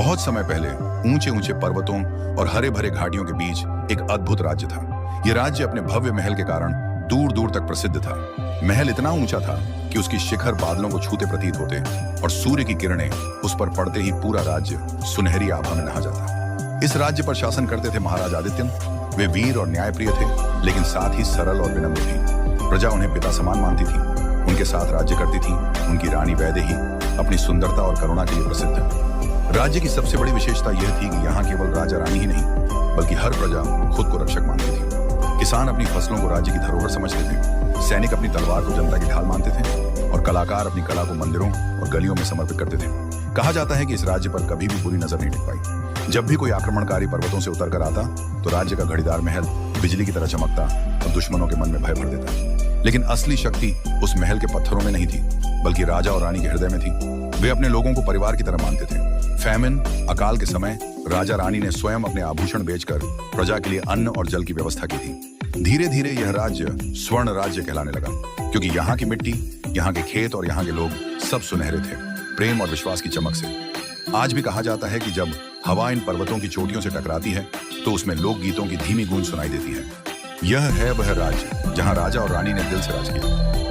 बहुत समय पहले ऊंचे ऊंचे पर्वतों और हरे भरे घाटियों के बीच एक अद्भुत राज्य था। यह राज्य अपने भव्य महल के कारण दूर दूर तक प्रसिद्ध था। महल इतना ऊंचा था कि उसकी शिखर बादलों को छूते प्रतीत होते और सूर्य की किरणें उस पर पड़ते ही पूरा राज्य सुनहरी आभा में नहा जाता। इस राज्य पर शासन करते थे महाराज आदित्यन। वे वीर और न्यायप्रिय थे, लेकिन साथ ही सरल और विनम्र थे। प्रजा उन्हें पिता समान मानती थी। उनके साथ राज्य करती थी। उनकी रानी वैदेही अपनी सुंदरता और करुणा के लिए प्रसिद्ध है। राज्य की सबसे बड़ी विशेषता यह थी कि यहाँ केवल राजा रानी ही नहीं, बल्कि हर प्रजा खुद को रक्षक मानती थी। किसान अपनी फसलों को राज्य की धरोहर समझते थे, सैनिक अपनी तलवार को जनता की ढाल मानते थे और कलाकार अपनी कला को मंदिरों और गलियों में समर्पित करते थे। कहा जाता है कि इस राज्य पर कभी भी बुरी नजर नहीं टिक पाई। जब भी कोई आक्रमणकारी पर्वतों से उतर कर आता तो राज्य का घड़ीदार महल बिजली की तरह चमकता और दुश्मनों के मन में भय भर देता। लेकिन असली शक्ति उस महल के पत्थरों में नहीं थी, बल्कि राजा और रानी के हृदय में थी। वे अपने लोगों को परिवार की तरह मानते थे। फैमिन अकाल के समय राजा रानी ने स्वयं अपने आभूषण बेचकर प्रजा के लिए अन्न और जल की व्यवस्था की थी। धीरे धीरे यह राज्य स्वर्ण राज्य कहलाने लगा, क्योंकि यहाँ की मिट्टी, यहाँ के खेत और यहाँ के लोग सब सुनहरे थे, प्रेम और विश्वास की चमक से। आज भी कहा जाता है कि जब हवा इन पर्वतों की चोटियों से टकराती है तो उसमें लोक गीतों की धीमी गूंज सुनाई देती है। यह है वह राज्य जहाँ राजा और रानी ने दिल से राज किया।